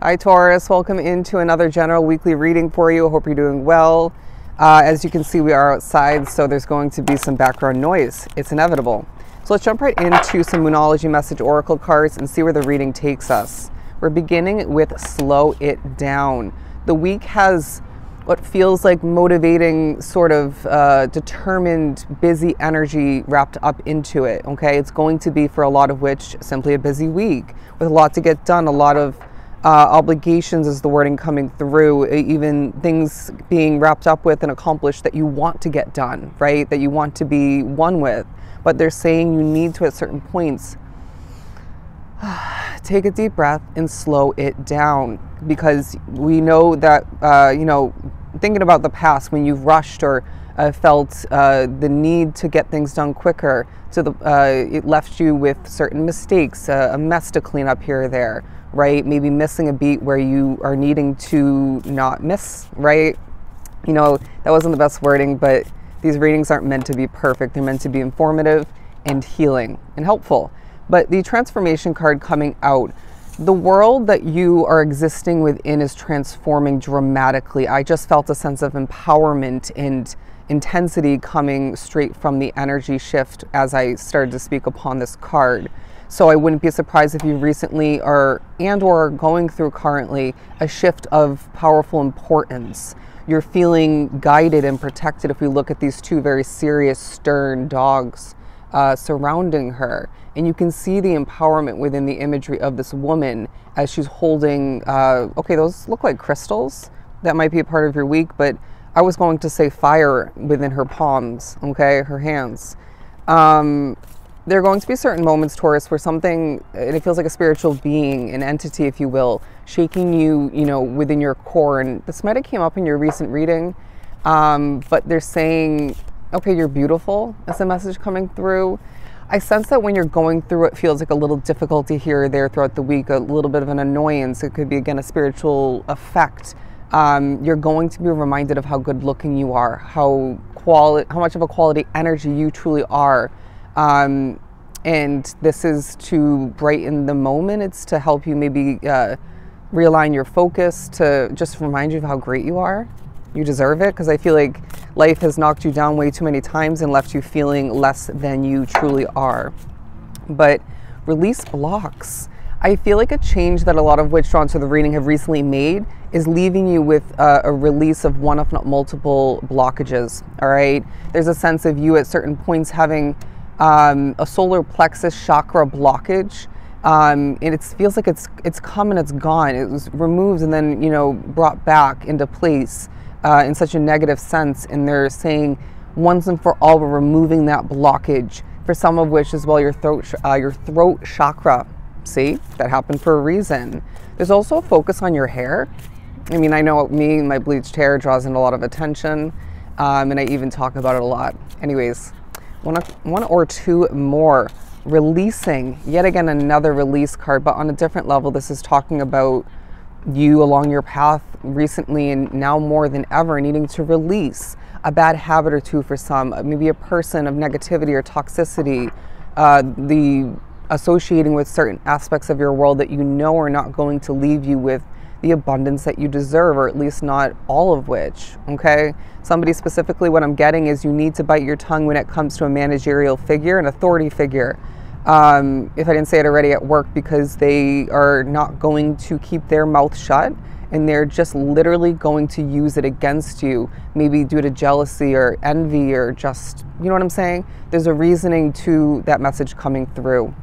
Hi Taurus, welcome into another general weekly reading for you. I hope you're doing well. As you can see, we are outside, so there's going to be some background noise. It's inevitable. So let's jump right into some Moonology message oracle cards and see where the reading takes us. We're beginning with Slow It Down. The week has what feels like motivating, sort of determined, busy energy wrapped up into it, okay? It's going to be, for a lot of which, simply a busy week with a lot to get done, a lot of obligations is the wording coming through, even things being wrapped up with and accomplished that you want to get done, right? That you want to be one with. But they're saying you need to, at certain points, take a deep breath and slow it down, because we know that, thinking about the past when you've rushed or felt the need to get things done quicker, it left you with certain mistakes, a mess to clean up here or there, right? Maybe missing a beat where you are needing to not miss, right? That wasn't the best wording, but these readings aren't meant to be perfect. They're meant to be informative and healing and helpful. But the transformation card coming out, the world that you are existing within is transforming dramatically. I just felt a sense of empowerment and intensity coming straight from the energy shift as I started to speak upon this card. So I wouldn't be surprised if you recently or going through currently a shift of powerful importance. You're feeling guided and protected if we look at these two very serious, stern dogs surrounding her. And you can see the empowerment within the imagery of this woman as she's holding, okay, those look like crystals. That might be a part of your week, but I was going to say fire within her palms, okay, her hands. There are going to be certain moments, Taurus, where something, and it feels like a spiritual being, an entity, if you will, shaking you, within your core. And this might have came up in your recent reading, but they're saying, okay, you're beautiful, as a message coming through. I sense that when you're going through it, feels like a little difficulty here or there throughout the week, a little bit of an annoyance. It could be, again, a spiritual effect. You're going to be reminded of how good looking you are, how much of a quality energy you truly are. And this is to brighten the moment. It's to help you maybe realign your focus, to just remind you of how great you are. You deserve it, because I feel like life has knocked you down way too many times and left you feeling less than you truly are. But release blocks. I feel like a change that a lot of witch drawn to the reading have recently made is leaving you with a release of one, if not multiple, blockages. All right. There's a sense of you at certain points having a solar plexus chakra blockage. And it feels like it's come and it's gone. It was removed and then, brought back into place in such a negative sense. And they're saying once and for all, we're removing that blockage, for some of which as well, your throat chakra. See, that happened for a reason. There's also a focus on your hair. I mean, I know me, my bleached hair draws in a lot of attention. And I even talk about it a lot. Anyways, one or two more. Releasing, yet again, another release card, but on a different level. This is talking about you along your path recently and now more than ever needing to release a bad habit or two for some, maybe a person of negativity or toxicity, the associating with certain aspects of your world that are not going to leave you with the abundance that you deserve, or at least not all of which, okay? Somebody specifically, what I'm getting is you need to bite your tongue when it comes to a managerial figure, an authority figure. If I didn't say it already, at work, because they are not going to keep their mouth shut and they're just literally going to use it against you, maybe due to jealousy or envy or just, you know what I'm saying? There's a reasoning to that message coming through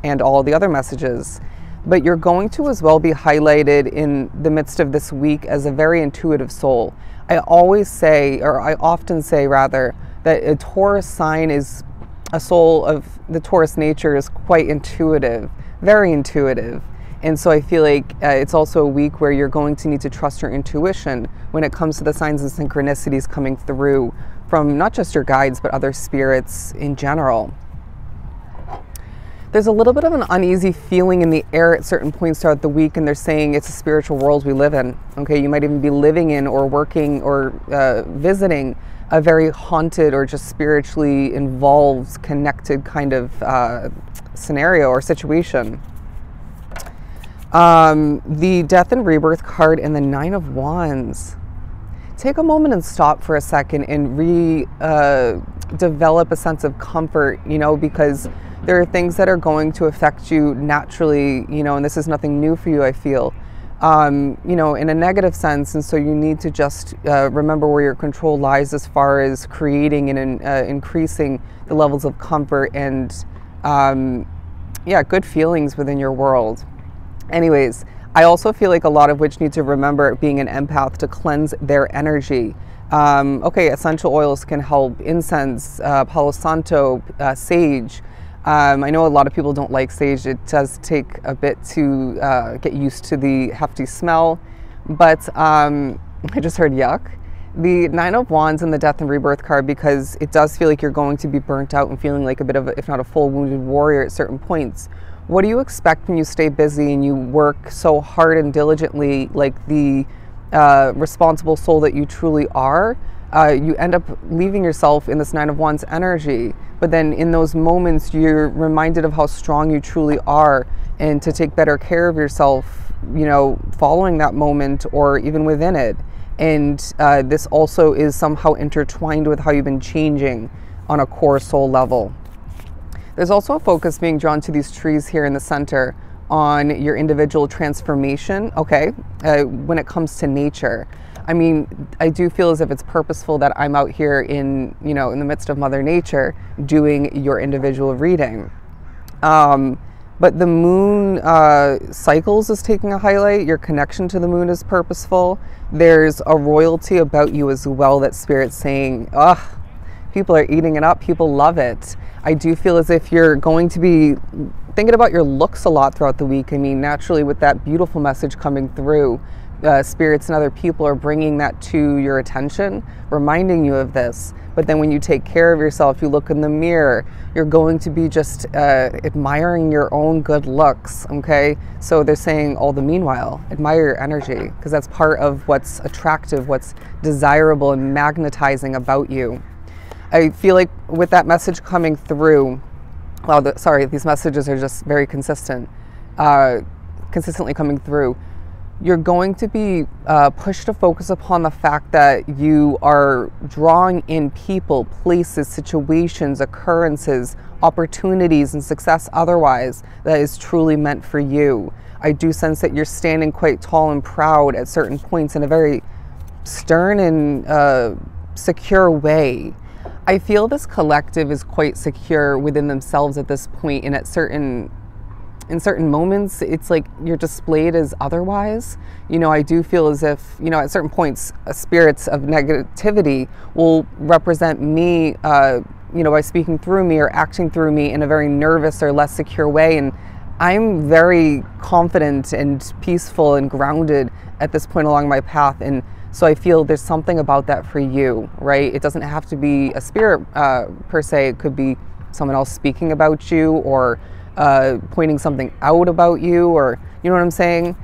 and all the other messages. But you're going to as well be highlighted in the midst of this week as a very intuitive soul. I often say rather, that a Taurus sign is a soul of the Taurus nature is quite intuitive, very intuitive. And so I feel like it's also a week where you're going to need to trust your intuition when it comes to the signs and synchronicities coming through from not just your guides, but other spirits in general. There's a little bit of an uneasy feeling in the air at certain points throughout the week, and they're saying it's a spiritual world we live in. Okay, you might even be living in or working or visiting a very haunted or just spiritually involved, connected kind of scenario or situation. The Death and Rebirth card and the Nine of Wands. Take a moment and stop for a second and develop a sense of comfort, you know, because there are things that are going to affect you naturally, you know, and this is nothing new for you, I feel, you know, in a negative sense. And so you need to just remember where your control lies as far as creating and increasing the levels of comfort and, yeah, good feelings within your world. Anyways, I also feel like a lot of which need to remember being an empath to cleanse their energy. Okay, essential oils can help. Incense, Palo Santo, sage. I know a lot of people don't like sage. It does take a bit to get used to the hefty smell, but I just heard yuck. The Nine of Wands and the Death and Rebirth card, because it does feel like you're going to be burnt out and feeling like a bit of, if not a full wounded warrior at certain points. What do you expect when you stay busy and you work so hard and diligently, like the responsible soul that you truly are? You end up leaving yourself in this Nine of Wands energy. But then in those moments, you're reminded of how strong you truly are and to take better care of yourself, you know, following that moment or even within it. And this also is somehow intertwined with how you've been changing on a core soul level. There's also a focus being drawn to these trees here in the center on your individual transformation, okay, when it comes to nature. I mean, I do feel as if it's purposeful that I'm out here in, you know, in the midst of Mother Nature doing your individual reading. But the moon cycles is taking a highlight. Your connection to the moon is purposeful. There's a royalty about you as well that Spirit's saying, ugh, people are eating it up. People love it. I do feel as if you're going to be thinking about your looks a lot throughout the week. I mean, naturally with that beautiful message coming through, spirits and other people are bringing that to your attention, reminding you of this. But then when you take care of yourself, you look in the mirror, you're going to be just admiring your own good looks, okay? So they're saying all the meanwhile, admire your energy, because that's part of what's attractive, what's desirable and magnetizing about you. I feel like with that message coming through, well, these messages are just very consistently coming through. You're going to be pushed to focus upon the fact that you are drawing in people, places, situations, occurrences, opportunities, and success otherwise that is truly meant for you. I do sense that you're standing quite tall and proud at certain points in a very stern and secure way. I feel this collective is quite secure within themselves at this point, and in certain moments, it's like you're displayed as otherwise. You know, I do feel as if, you know, at certain points, spirits of negativity will represent me, you know, by speaking through me or acting through me in a very nervous or less secure way. And I'm very confident and peaceful and grounded at this point along my path. And so I feel there's something about that for you, right? It doesn't have to be a spirit per se. It could be someone else speaking about you or pointing something out about you, or you know what I'm saying?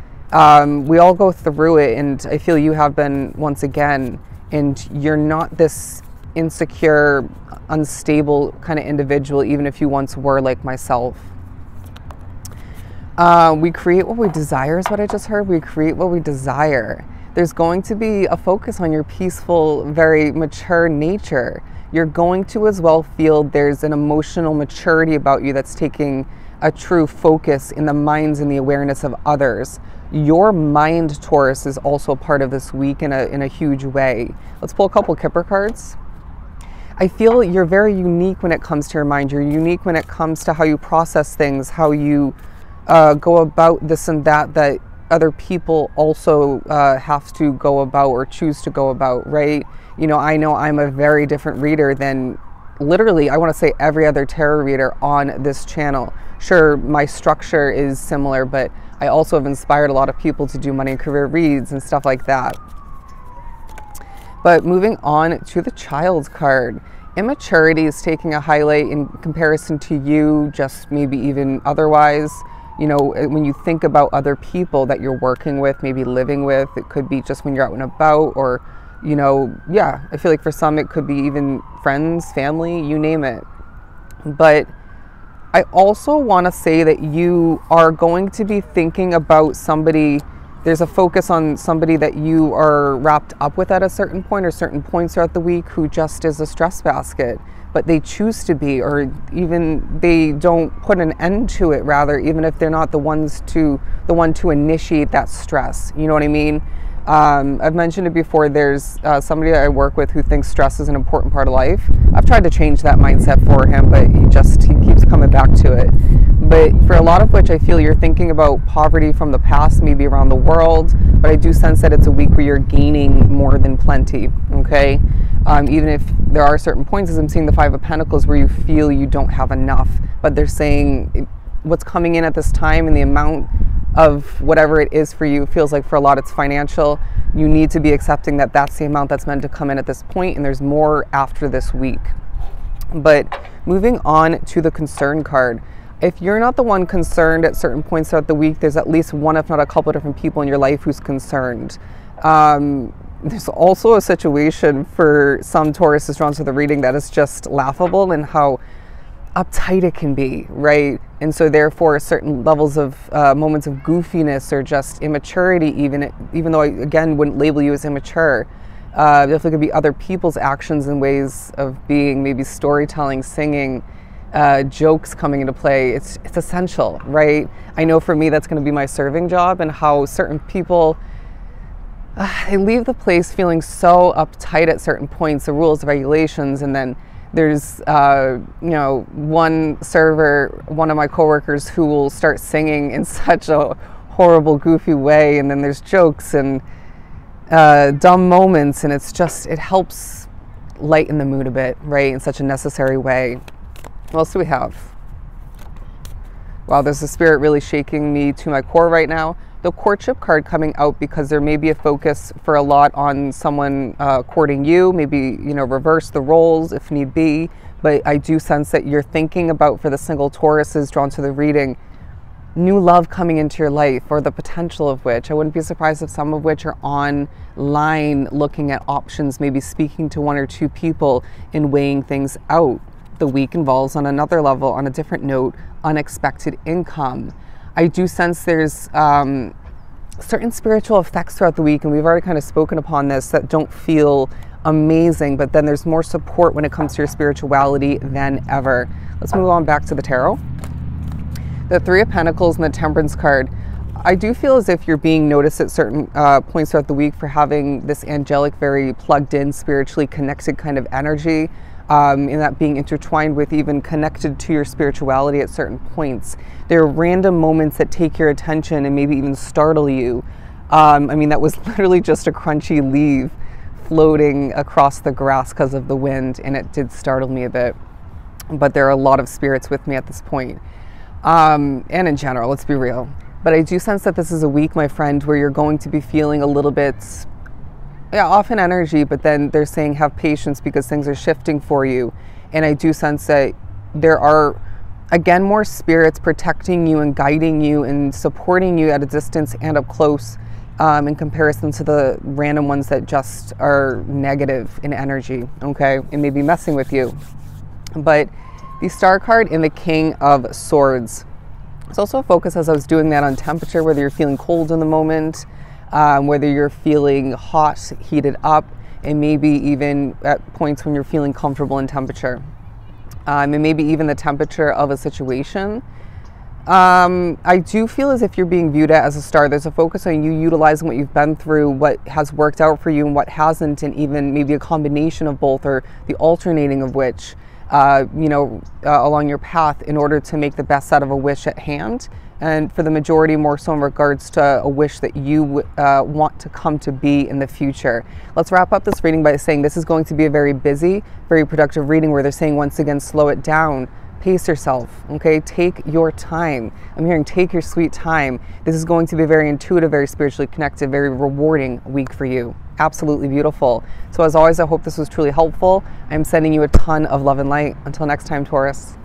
We all go through it, and I feel you have been once again, and you're not this insecure, unstable kind of individual, even if you once were like myself. We create what we desire is what I just heard. We create what we desire. There's going to be a focus on your peaceful, very mature nature. You're going to as well feel there's an emotional maturity about you that's taking a true focus in the minds and the awareness of others. Your mind, Taurus, is also part of this week in a huge way. Let's pull a couple Kipper cards. I feel you're very unique when it comes to your mind. You're unique when it comes to how you process things, how you go about this and that other people also have to go about or choose to go about, right? You know I'm a very different reader than literally, I want to say, every other tarot reader on this channel. Sure, my structure is similar, but I also have inspired a lot of people to do money and career reads and stuff like that. But moving on to the Child's card. Immaturity is taking a highlight in comparison to you, just maybe even otherwise. You know, when you think about other people that you're working with, maybe living with, it could be just when you're out and about, or, you know, yeah, I feel like for some it could be even friends, family, you name it. But I also want to say that you are going to be thinking about somebody. There's a focus on somebody that you are wrapped up with at a certain point or certain points throughout the week who just is a stress basket, but they choose to be, or even they don't put an end to it, rather, even if they're not the one to initiate that stress. You know what I mean? I've mentioned it before. There's somebody that I work with who thinks stress is an important part of life. I've tried to change that mindset for him, but he keeps coming back to it. But for a lot of which I feel you're thinking about poverty from the past, maybe around the world, but I do sense that it's a week where you're gaining more than plenty, okay? Even if there are certain points, as I'm seeing the Five of Pentacles, where you feel you don't have enough, but they're saying what's coming in at this time and the amount of whatever it is for you feels like for a lot it's financial. You need to be accepting that that's the amount that's meant to come in at this point, and there's more after this week. But moving on to the concern card. If you're not the one concerned at certain points throughout the week, there's at least one, if not a couple of different people in your life who's concerned. There's also a situation for some Tauruses drawn to the reading that is just laughable in how uptight it can be, right? And so therefore certain levels of moments of goofiness or just immaturity, even though I, again, wouldn't label you as immature, definitely could be other people's actions and ways of being, maybe storytelling, singing, jokes coming into play. It's essential, right? I know for me that's going to be my serving job, and how certain people they leave the place feeling so uptight at certain points, the rules, the regulations, and then there's one server, one of my coworkers, who will start singing in such a horrible, goofy way, and then there's jokes and dumb moments, and it helps lighten the mood a bit, right, in such a necessary way. What else do we have? Wow, there's a spirit really shaking me to my core right now. The courtship card coming out because there may be a focus for a lot on someone courting you, maybe, reverse the roles if need be. But I do sense that you're thinking about, for the single Tauruses drawn to the reading, new love coming into your life, or the potential of which. I wouldn't be surprised if some of which are online looking at options, maybe speaking to one or two people and weighing things out. The week involves, on another level, on a different note, unexpected income. I do sense there's certain spiritual effects throughout the week, and we've already kind of spoken upon this, that don't feel amazing, but then there's more support when it comes to your spirituality than ever. Let's move on back to the tarot. The Three of Pentacles and the Temperance card. I do feel as if you're being noticed at certain points throughout the week for having this angelic, very plugged in, spiritually connected kind of energy. In that being intertwined with, even connected to your spirituality at certain points. There are random moments that take your attention and maybe even startle you. That was literally just a crunchy leaf floating across the grass because of the wind, and it did startle me a bit. But there are a lot of spirits with me at this point. And in general, let's be real. But I do sense that this is a week, my friend, where you're going to be feeling a little bit off in energy, but then they're saying have patience because things are shifting for you. And I do sense that there are, again, more spirits protecting you and guiding you and supporting you at a distance and up close, in comparison to the random ones that just are negative in energy, okay, and maybe messing with you. But the Star card and the King of Swords. It's also a focus, as I was doing that, on temperature, whether you're feeling cold in the moment, whether you're feeling hot, heated up, and maybe even at points when you're feeling comfortable in temperature. And maybe even the temperature of a situation. I do feel as if you're being viewed as a star. There's a focus on you utilizing what you've been through, what has worked out for you and what hasn't, and even maybe a combination of both, or the alternating of which, along your path, in order to make the best out of a wish at hand. And for the majority, more so in regards to a wish that you want to come to be in the future. Let's wrap up this reading by saying this is going to be a very busy, very productive reading, where they're saying, once again, slow it down, pace yourself, okay? Take your time. I'm hearing take your sweet time. This is going to be a very intuitive, very spiritually connected, very rewarding week for you. Absolutely beautiful. So as always, I hope this was truly helpful. I'm sending you a ton of love and light. Until next time, Taurus.